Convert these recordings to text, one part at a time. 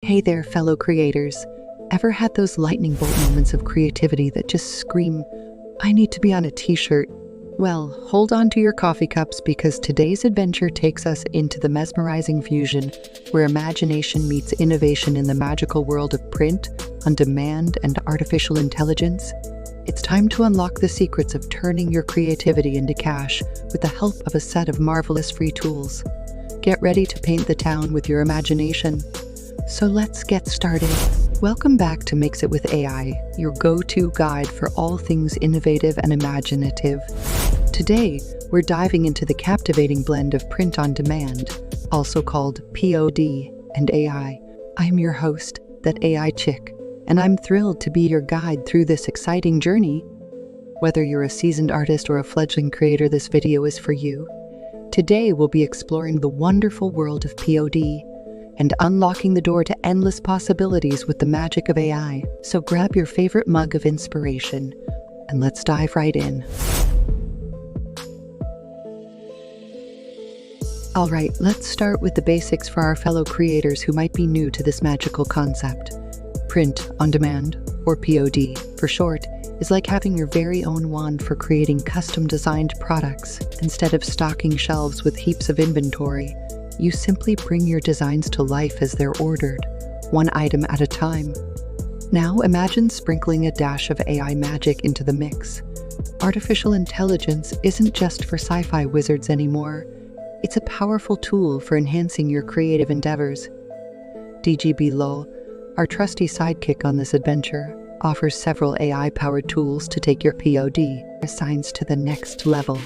Hey there, fellow creators. Ever had those lightning bolt moments of creativity that just scream, I need to be on a t-shirt? Well, hold on to your coffee cups because today's adventure takes us into the mesmerizing fusion where imagination meets innovation in the magical world of print, on demand, and artificial intelligence. It's time to unlock the secrets of turning your creativity into cash with the help of a set of marvelous free tools. Get ready to paint the town with your imagination. So let's get started. Welcome back to Mix It with AI, your go-to guide for all things innovative and imaginative. Today, we're diving into the captivating blend of print on demand, also called P.O.D, and AI. I'm your host, that AI chick, and I'm thrilled to be your guide through this exciting journey. Whether you're a seasoned artist or a fledgling creator, this video is for you. Today, we'll be exploring the wonderful world of P.O.D and unlocking the door to endless possibilities with the magic of AI. So grab your favorite mug of inspiration, and let's dive right in. All right, let's start with the basics for our fellow creators who might be new to this magical concept. Print on demand, or P.O.D for short, is like having your very own wand for creating custom-designed products. Instead of stocking shelves with heaps of inventory, you simply bring your designs to life as they're ordered, one item at a time. Now imagine sprinkling a dash of AI magic into the mix. Artificial intelligence isn't just for sci-fi wizards anymore. It's a powerful tool for enhancing your creative endeavors. DGB.lol, our trusty sidekick on this adventure, offers several AI-powered tools to take your P.O.D designs to the next level.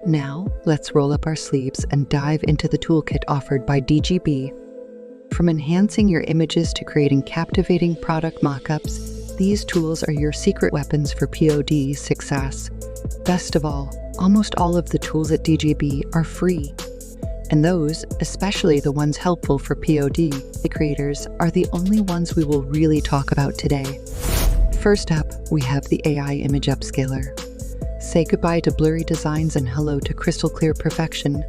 Now, let's roll up our sleeves and dive into the toolkit offered by DGB. From enhancing your images to creating captivating product mockups, these tools are your secret weapons for P.O.D success. Best of all, almost all of the tools at DGB are free. And those, especially the ones helpful for P.O.D creators, are the only ones we will really talk about today. First up, we have the AI Image Upscaler. Say goodbye to blurry designs and hello to crystal clear perfection.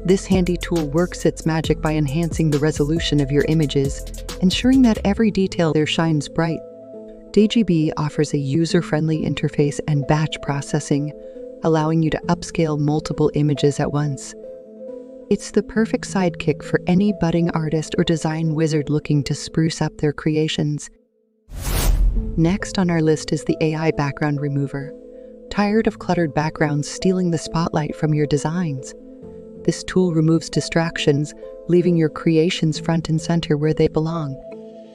This handy tool works its magic by enhancing the resolution of your images, ensuring that every detail there shines bright. DGB offers a user-friendly interface and batch processing, allowing you to upscale multiple images at once. It's the perfect sidekick for any budding artist or design wizard looking to spruce up their creations. Next on our list is the AI Background Remover. Tired of cluttered backgrounds stealing the spotlight from your designs? This tool removes distractions, leaving your creations front and center where they belong.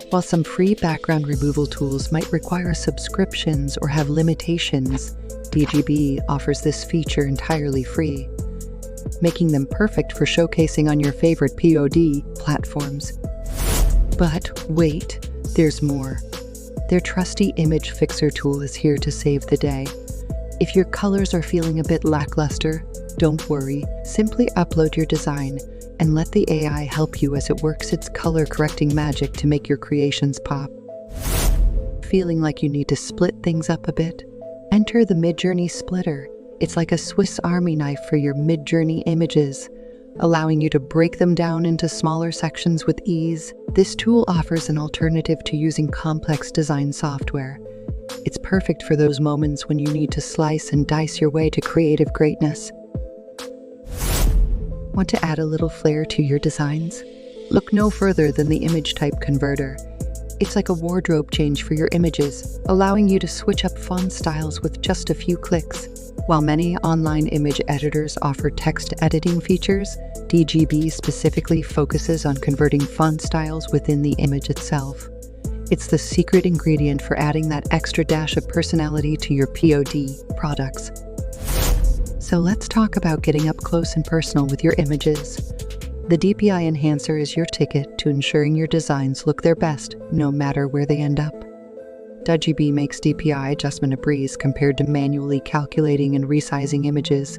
While some free background removal tools might require subscriptions or have limitations, DGB offers this feature entirely free, making them perfect for showcasing on your favorite P.O.D platforms. But wait, there's more. Their trusty image fixer tool is here to save the day. If your colors are feeling a bit lackluster, don't worry. Simply upload your design and let the AI help you as it works its color-correcting magic to make your creations pop. Feeling like you need to split things up a bit? Enter the Midjourney splitter. It's like a Swiss Army knife for your Midjourney images, allowing you to break them down into smaller sections with ease. This tool offers an alternative to using complex design software. It's perfect for those moments when you need to slice and dice your way to creative greatness. Want to add a little flair to your designs? Look no further than the image type converter. It's like a wardrobe change for your images, allowing you to switch up font styles with just a few clicks. While many online image editors offer text editing features, DGB specifically focuses on converting font styles within the image itself. It's the secret ingredient for adding that extra dash of personality to your P.O.D products. So let's talk about getting up close and personal with your images. The DPI Enhancer is your ticket to ensuring your designs look their best, no matter where they end up. DGB makes DPI adjustment a breeze compared to manually calculating and resizing images.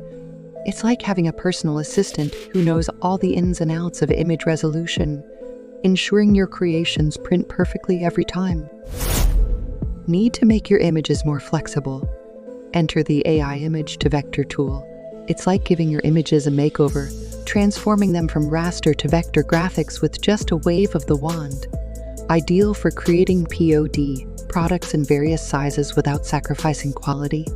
It's like having a personal assistant who knows all the ins and outs of image resolution, ensuring your creations print perfectly every time. Need to make your images more flexible? Enter the AI Image to Vector tool. It's like giving your images a makeover, transforming them from raster to vector graphics with just a wave of the wand. Ideal for creating P.O.D. products in various sizes without sacrificing quality,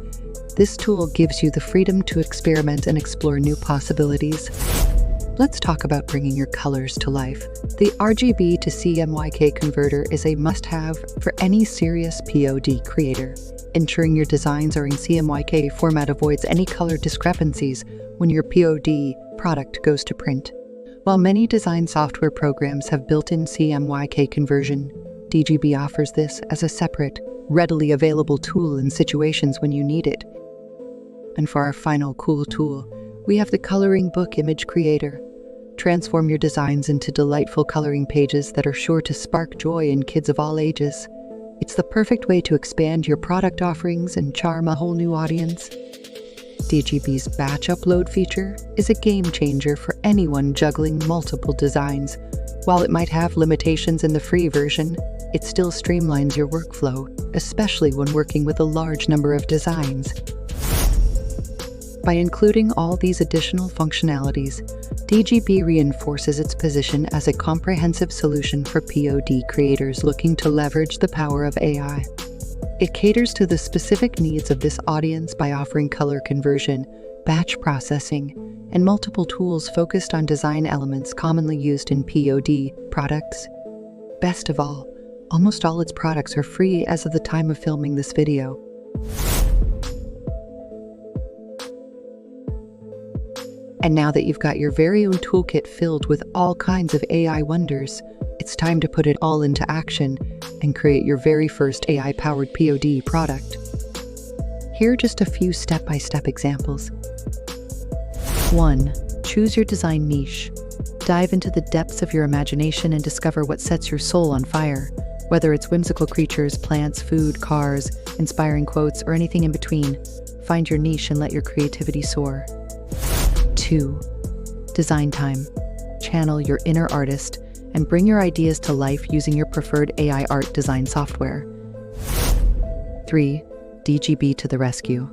this tool gives you the freedom to experiment and explore new possibilities. Let's talk about bringing your colors to life. The RGB to CMYK converter is a must-have for any serious P.O.D. creator. Ensuring your designs are in CMYK format avoids any color discrepancies when your P.O.D. product goes to print. While many design software programs have built-in CMYK conversion, DGB offers this as a separate, readily available tool in situations when you need it. And for our final cool tool, we have the Coloring Book Image Creator. Transform your designs into delightful coloring pages that are sure to spark joy in kids of all ages. It's the perfect way to expand your product offerings and charm a whole new audience. DGB's batch upload feature is a game changer for anyone juggling multiple designs. While it might have limitations in the free version, it still streamlines your workflow, especially when working with a large number of designs. By including all these additional functionalities, DGB reinforces its position as a comprehensive solution for P.O.D. creators looking to leverage the power of AI. It caters to the specific needs of this audience by offering color conversion, batch processing, and multiple tools focused on design elements commonly used in P.O.D. products. Best of all, almost all its products are free as of the time of filming this video. And now that you've got your very own toolkit filled with all kinds of AI wonders, it's time to put it all into action and create your very first AI-powered P.O.D. product. Here are just a few step-by-step examples. 1. Choose your design niche. Dive into the depths of your imagination and discover what sets your soul on fire. Whether it's whimsical creatures, plants, food, cars, inspiring quotes, or anything in between, find your niche and let your creativity soar. 2. Design time. Channel your inner artist and bring your ideas to life using your preferred AI art design software. 3. DGB to the rescue.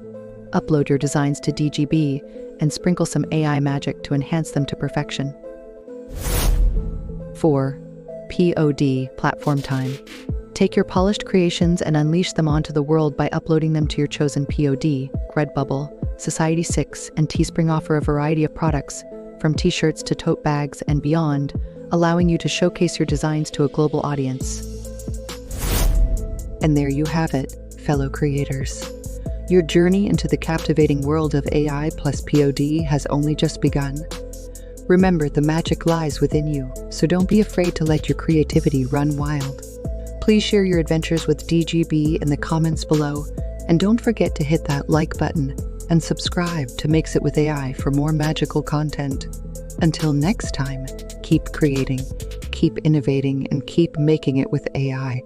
Upload your designs to DGB and sprinkle some AI magic to enhance them to perfection. 4. P.O.D. platform time. Take your polished creations and unleash them onto the world by uploading them to your chosen P.O.D. Redbubble, Society6, and Teespring offer a variety of products, from t-shirts to tote bags and beyond, allowing you to showcase your designs to a global audience. And there you have it, fellow creators. Your journey into the captivating world of AI plus P.O.D. has only just begun. Remember, the magic lies within you, so don't be afraid to let your creativity run wild. Please share your adventures with DGB in the comments below, and don't forget to hit that like button and subscribe to Mix It with AI for more magical content. Until next time, keep creating, keep innovating, and keep making it with AI.